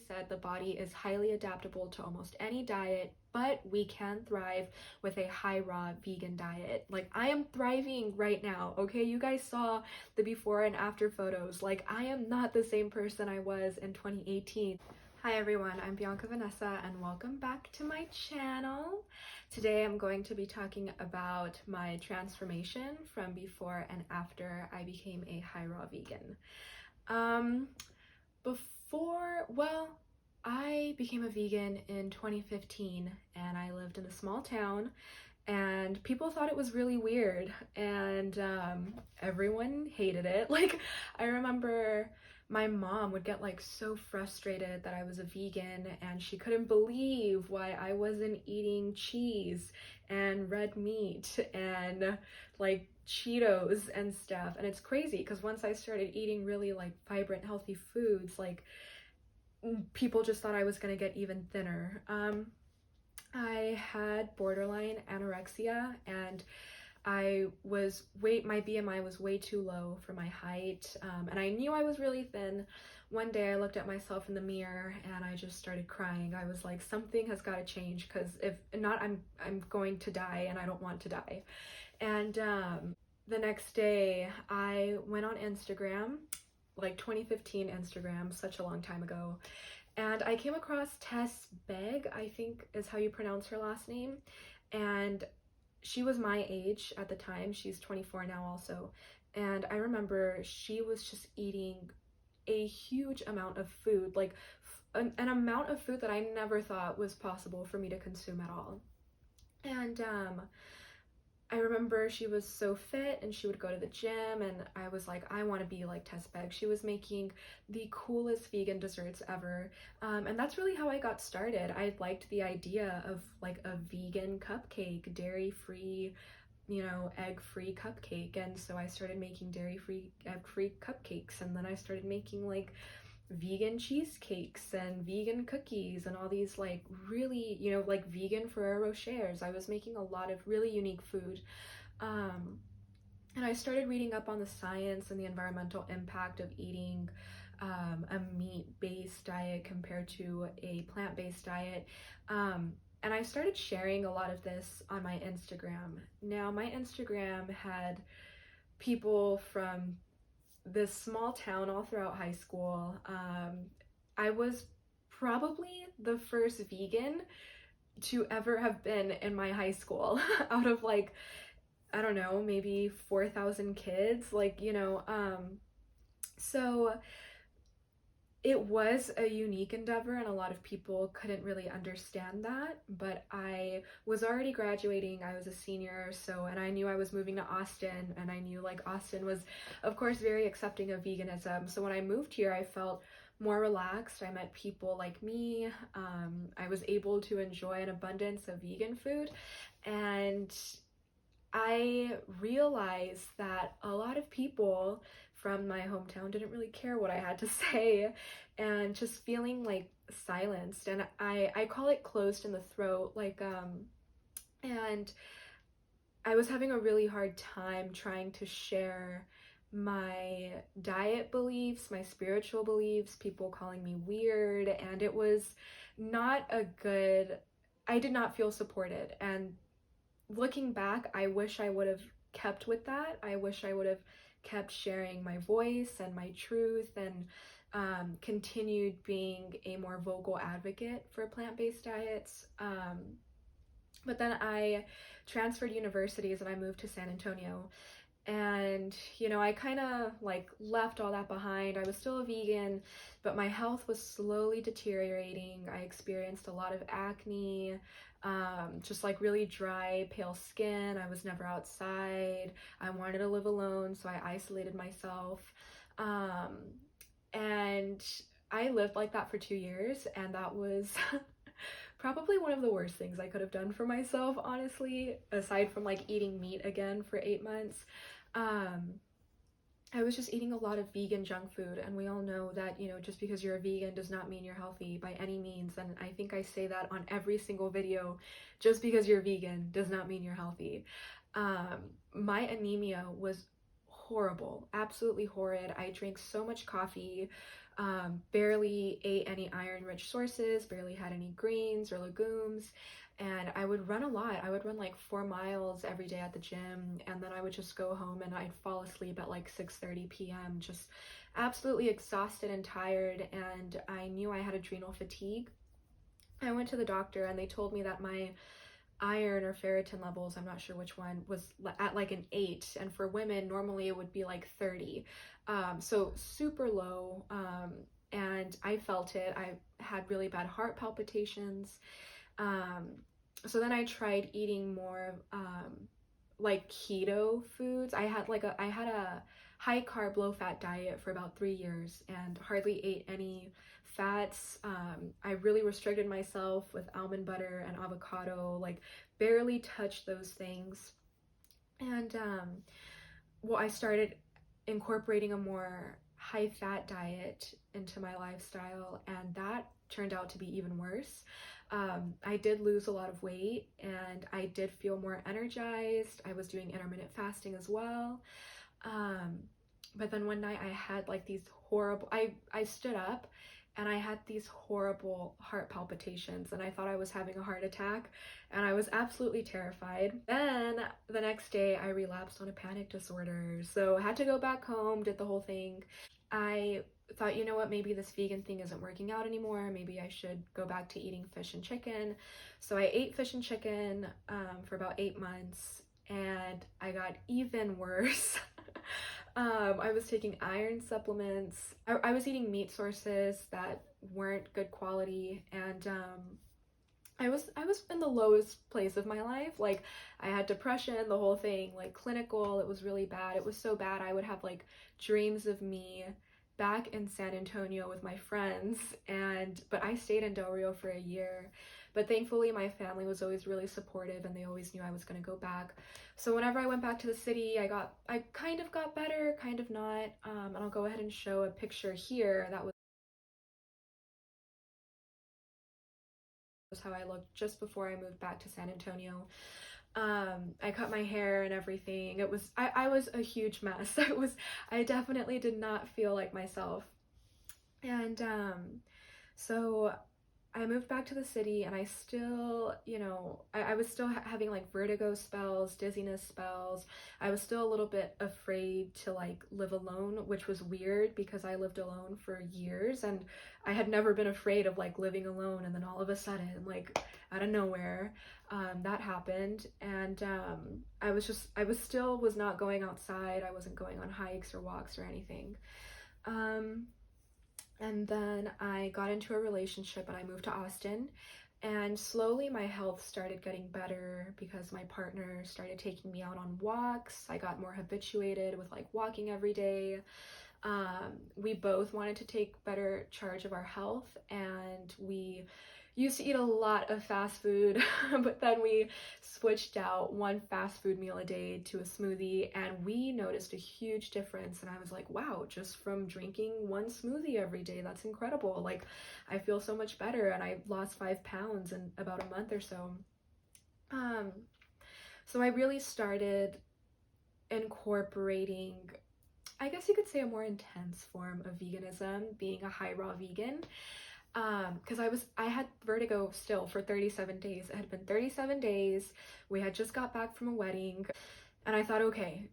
said the body is highly adaptable to almost any diet, but we can thrive with a high raw vegan diet. Like, I am thriving right now, okay? You guys saw the before and after photos. Like, I am not the same person I was in 2018. Hi everyone, I'm Bianca Vanessa and welcome back to my channel. Today I'm going to be talking about my transformation from before and after I became a high raw vegan. I became a vegan in 2015 and I lived in a small town and people thought it was really weird and everyone hated it. Like, I remember my mom would get like so frustrated that I was a vegan and she couldn't believe why I wasn't eating cheese and red meat and like Cheetos and stuff. And it's crazy because once I started eating really like vibrant healthy foods, like people just thought I was gonna get even thinner. I had borderline anorexia and my BMI was way too low for my height, and I knew I was really thin. One day I looked at myself in the mirror and I just started crying. I was like, something has got to change because if not, I'm going to die and I don't want to die. And the next day I went on Instagram, like 2015 Instagram, such a long time ago, and I came across Tess Begg, I think is how you pronounce her last name, and she was my age at the time. She's 24 now also. And I remember she was just eating a huge amount of food, like an amount of food that I never thought was possible for me to consume at all. And I remember she was so fit and she would go to the gym, and I was like, I want to be like Tess Begg. She was making the coolest vegan desserts ever. And that's really how I got started. I liked the idea of like a vegan cupcake, dairy-free, egg-free cupcake. And so I started making dairy-free, egg-free cupcakes. And then I started making like vegan cheesecakes and vegan cookies and all these like really, like vegan Ferrero Rochers. I was making a lot of really unique food. And I started reading up on the science and the environmental impact of eating a meat-based diet compared to a plant-based diet. And I started sharing a lot of this on my Instagram. Now, my Instagram had people from this small town all throughout high school. I was probably the first vegan to ever have been in my high school out of like, I don't know, maybe 4,000 kids, like, so it was a unique endeavor and a lot of people couldn't really understand that, but I was already graduating. I was a senior, and I knew I was moving to Austin, and I knew like Austin was of course very accepting of veganism. So when I moved here, I felt more relaxed. I met people like me. I was able to enjoy an abundance of vegan food, and I realized that a lot of people from my hometown didn't really care what I had to say, and just feeling like silenced, and I call it closed in the throat, like and I was having a really hard time trying to share my diet beliefs, my spiritual beliefs, people calling me weird, and it was not a good, I did not feel supported. And looking back, I wish I would have kept with that. I wish I would have kept sharing my voice and my truth, and continued being a more vocal advocate for plant-based diets. But then I transferred universities and I moved to San Antonio. And, I kind of like left all that behind. I was still a vegan, but my health was slowly deteriorating. I experienced a lot of acne, just like really dry, pale skin. I was never outside. I wanted to live alone, so I isolated myself. And I lived like that for 2 years, and that was probably one of the worst things I could have done for myself, honestly, aside from like eating meat again for 8 months. I was just eating a lot of vegan junk food, and we all know that, just because you're a vegan does not mean you're healthy by any means. And I think I say that on every single video. Just because you're vegan does not mean you're healthy. My anemia was horrible, absolutely horrid. I drank so much coffee. barely ate any iron-rich sources, barely had any greens or legumes, and I would run a lot. I would run like 4 miles every day at the gym, and then I would just go home and I'd fall asleep at like 6:30 p.m., just absolutely exhausted and tired, and I knew I had adrenal fatigue. I went to the doctor and they told me that my iron or ferritin levels, I'm not sure which one, was at like an 8, and for women normally it would be like 30. So super low, and I felt it. I had really bad heart palpitations. um, so then I tried eating more like keto foods. I had a high carb, low fat diet for about 3 years and hardly ate any fats. I really restricted myself with almond butter and avocado, like barely touched those things. And well, I started incorporating a more high fat diet into my lifestyle, and that turned out to be even worse. I did lose a lot of weight and I did feel more energized. I was doing intermittent fasting as well. Um, but then one night I had like these horrible, I stood up and I had these horrible heart palpitations and I thought I was having a heart attack and I was absolutely terrified. Then the next day I relapsed on a panic disorder. So I had to go back home, did the whole thing. I thought, you know what, maybe this vegan thing isn't working out anymore. Maybe I should go back to eating fish and chicken. So I ate fish and chicken for about 8 months and I got even worse. I was taking iron supplements. I was eating meat sources that weren't good quality, and I was in the lowest place of my life. Like I had depression, the whole thing, like clinical. It was really bad. It was so bad. I would have like dreams of me back in San Antonio with my friends, and but I stayed in Del Rio for a year. But thankfully my family was always really supportive and they always knew I was going to go back. So whenever I went back to the city, I kind of got better, kind of not. And I'll go ahead and show a picture here. That was how I looked just before I moved back to San Antonio. I cut my hair and everything. I was a huge mess. I definitely did not feel like myself. And so I moved back to the city and I still, I was still having like vertigo spells, dizziness spells. I was still a little bit afraid to like live alone, which was weird because I lived alone for years and I had never been afraid of like living alone. And then all of a sudden, like out of nowhere, that happened. And I was not going outside. I wasn't going on hikes or walks or anything. Um, and then I got into a relationship and I moved to Austin. And slowly my health started getting better because my partner started taking me out on walks. I got more habituated with like walking every day. We both wanted to take better charge of our health, and we used to eat a lot of fast food, but then we switched out one fast food meal a day to a smoothie, and we noticed a huge difference. And I was like, wow, just from drinking one smoothie every day, that's incredible. Like, I feel so much better, and I lost 5 pounds in about a month or so. Um, so I really started incorporating, I guess you could say, a more intense form of veganism, being a high raw vegan. Because I had vertigo still for 37 days. It had been 37 days. We had just got back from a wedding, and I thought, okay,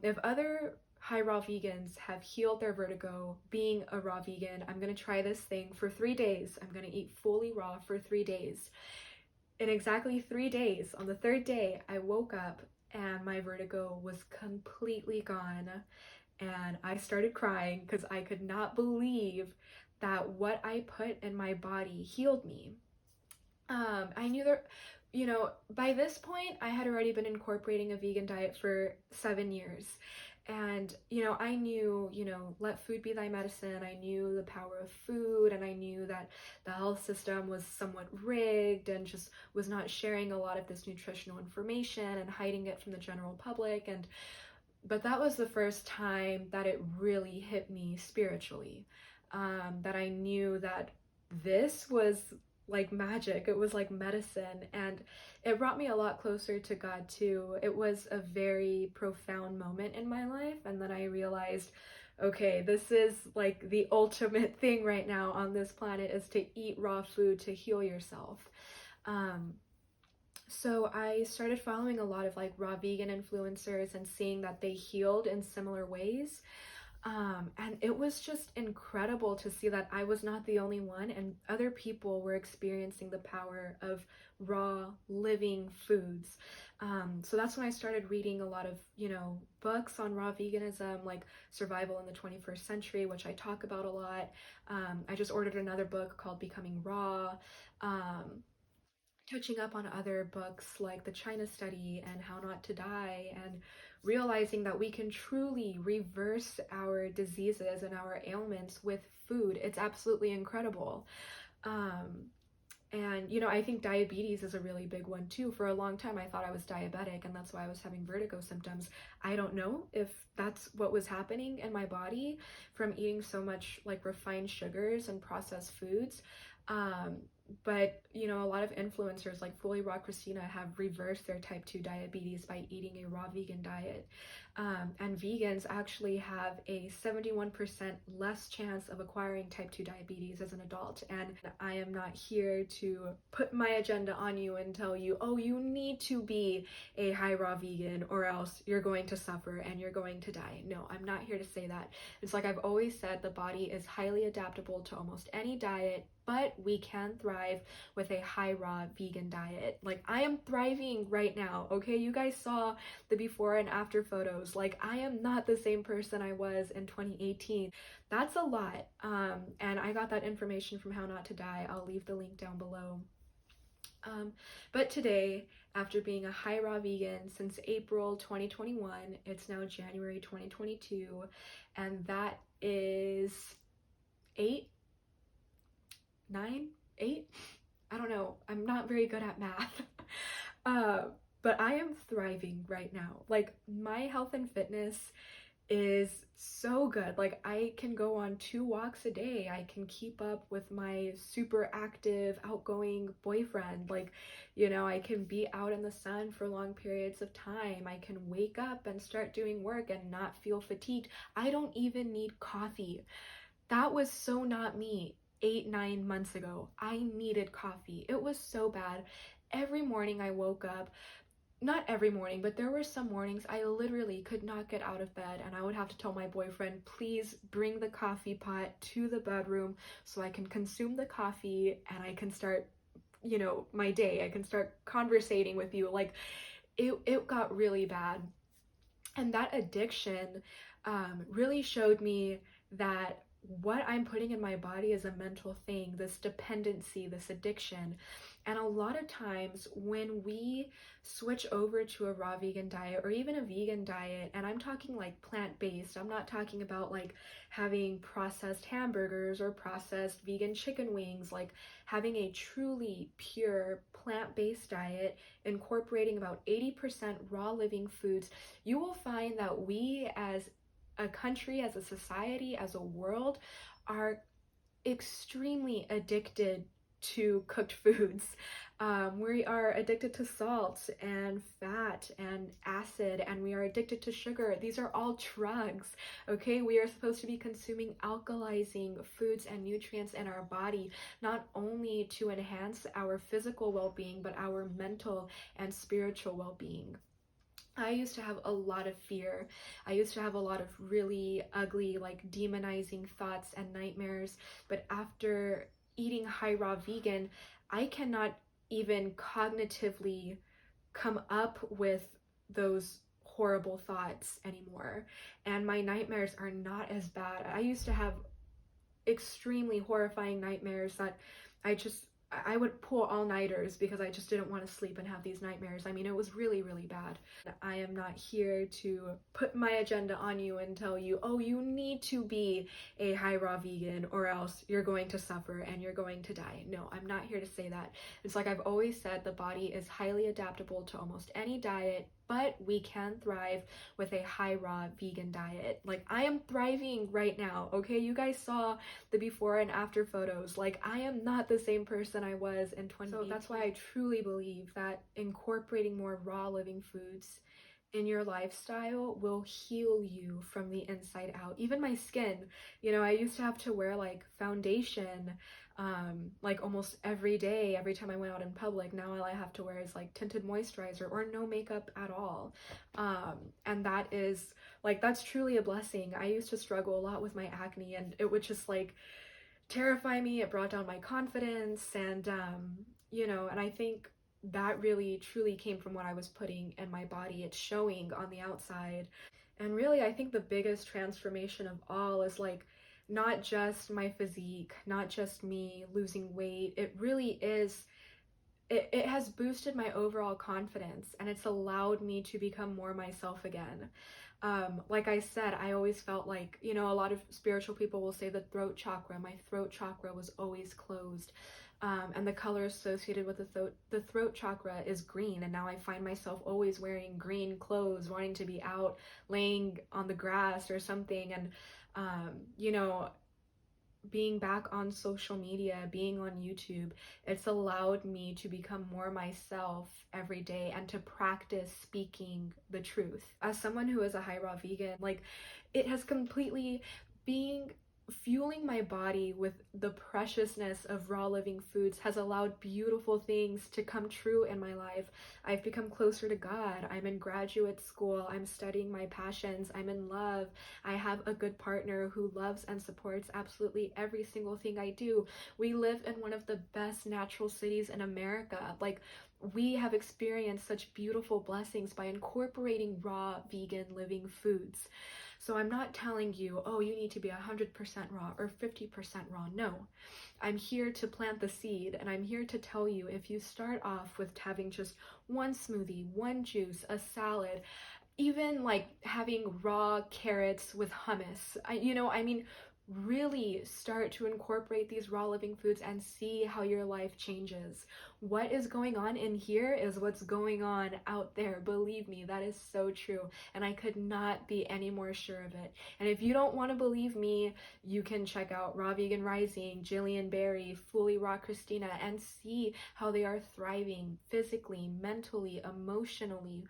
if other high raw vegans have healed their vertigo being a raw vegan, I'm gonna try this thing for 3 days. I'm gonna eat fully raw for 3 days. In exactly 3 days, on the third day, I woke up and my vertigo was completely gone, and I started crying because I could not believe that what I put in my body healed me. I knew that, by this point, I had already been incorporating a vegan diet for 7 years. And, I knew, let food be thy medicine. I knew the power of food, and I knew that the health system was somewhat rigged and just was not sharing a lot of this nutritional information and hiding it from the general public. But that was the first time that it really hit me spiritually, that I knew that this was like magic. It was like medicine, and it brought me a lot closer to God too. It was a very profound moment in my life, and then I realized, okay, this is like the ultimate thing right now on this planet, is to eat raw food to heal yourself. Um, so I started following a lot of like raw vegan influencers and seeing that they healed in similar ways. And it was just incredible to see that I was not the only one, and other people were experiencing the power of raw, living foods. So that's when I started reading a lot of, books on raw veganism, like Survival in the 21st Century, which I talk about a lot. I just ordered another book called Becoming Raw. Um, Catching up on other books like The China Study and How Not to Die, and realizing that we can truly reverse our diseases and our ailments with food. It's absolutely incredible. Um, and, I think diabetes is a really big one too. For a long time, I thought I was diabetic, and that's why I was having vertigo symptoms. I don't know if that's what was happening in my body from eating so much like refined sugars and processed foods. Um, but, a lot of influencers like Fully Raw Christina have reversed their type 2 diabetes by eating a raw vegan diet. And vegans actually have a 71% less chance of acquiring type 2 diabetes as an adult. And I am not here to put my agenda on you and tell you, oh, you need to be a high raw vegan or else you're going to suffer and you're going to die. No, I'm not here to say that. It's like I've always said, the body is highly adaptable to almost any diet, but we can thrive with a high raw vegan diet. Like, I am thriving right now, okay? You guys saw the before and after photos. Like, I am not the same person I was in 2018. That's a lot. And I got that information from How Not to Die. I'll leave the link down below. But today, after being a high raw vegan since April 2021, it's now January 2022, and that is 8, 9, 8? I don't know. I'm not very good at math. But I am thriving right now. Like, my health and fitness is so good. Like, I can go on 2 walks a day. I can keep up with my super active, outgoing boyfriend. Like, I can be out in the sun for long periods of time. I can wake up and start doing work and not feel fatigued. I don't even need coffee. That was so not me 8, 9 months ago. I needed coffee. It was so bad. Every morning I woke up, not every morning, but there were some mornings I literally could not get out of bed, and I would have to tell my boyfriend, please bring the coffee pot to the bedroom so I can consume the coffee and I can start, my day. I can start conversating with you. Like, it got really bad. And that addiction really showed me that what I'm putting in my body is a mental thing, this dependency, this addiction. And a lot of times when we switch over to a raw vegan diet or even a vegan diet, and I'm talking like plant-based, I'm not talking about like having processed hamburgers or processed vegan chicken wings, like having a truly pure plant-based diet, incorporating about 80% raw living foods, you will find that we as a country, as a society, as a world, are extremely addicted to cooked foods. We are addicted to salt and fat and acid, and we are addicted to sugar. These are all drugs, okay? We are supposed to be consuming alkalizing foods and nutrients in our body, not only to enhance our physical well-being, but our mental and spiritual well-being. I used to have a lot of fear. I used to have a lot of really ugly, like demonizing thoughts and nightmares. But after eating high raw vegan, I cannot even cognitively come up with those horrible thoughts anymore. And my nightmares are not as bad. I used to have extremely horrifying nightmares that I would pull all-nighters because I just didn't want to sleep and have these nightmares. I mean, it was really, really bad. I am not here to put my agenda on you and tell you, oh, you need to be a high raw vegan or else you're going to suffer and you're going to die. No, I'm not here to say that. It's like I've always said, the body is highly adaptable to almost any diet, but we can thrive with a high raw vegan diet. Like, I am thriving right now, okay? You guys saw the before and after photos. Like, I am not the same person I was in 2018. So that's why I truly believe that incorporating more raw living foods in your lifestyle will heal you from the inside out. Even my skin, you know, I used to have to wear like foundation like almost every day, every time I went out in public. Now all I have to wear is like tinted moisturizer or no makeup at all. And that is like, that's truly a blessing. I used to struggle a lot with my acne, and it would just like terrify me. It brought down my confidence, and you know, and I think that really truly came from what I was putting in my body. It's showing on the outside. And really, I think the biggest transformation of all is like not just my physique, not just me losing weight. It really is, it has boosted my overall confidence, and it's allowed me to become more myself again. Like I said, I always felt like, you know, a lot of spiritual people will say the throat chakra. My throat chakra was always closed. And the color associated with the throat chakra is green. And now I find myself always wearing green clothes, wanting to be out laying on the grass or something. And, you know, being back on social media, being on YouTube, it's allowed me to become more myself every day and to practice speaking the truth. As someone who is a high raw vegan, like it has completely being fueling my body with the preciousness of raw living foods has allowed beautiful things to come true in my life. I've become closer to God. I'm in graduate school. I'm studying my passions. I'm in love. I have a good partner who loves and supports absolutely every single thing I do. We live in one of the best natural cities in America. Like, we have experienced such beautiful blessings by incorporating raw vegan living foods. So I'm not telling you, oh, you need to be 100% raw or 50% raw. No, I'm here to plant the seed, and I'm here to tell you, if you start off with having just one smoothie, one juice, a salad, even like having raw carrots with hummus, I mean, really start to incorporate these raw living foods and see how your life changes. What is going on in here is what's going on out there. Believe me, that is so true. And I could not be any more sure of it. And if you don't want to believe me, you can check out Raw Vegan Rising, Jillian Berry, Fully Raw Christina, and see how they are thriving physically, mentally, emotionally,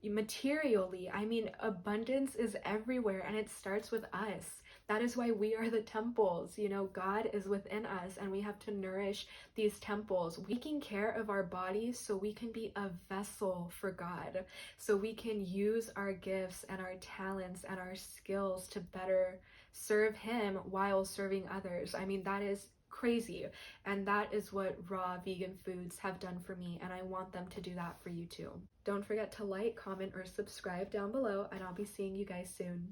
materially. I mean, abundance is everywhere, and it starts with us. That is why we are the temples. You know, God is within us, and we have to nourish these temples, taking care of our bodies so we can be a vessel for God, so we can use our gifts and our talents and our skills to better serve Him while serving others. I mean, that is crazy, and that is what raw vegan foods have done for me, and I want them to do that for you too. Don't forget to like, comment, or subscribe down below, and I'll be seeing you guys soon.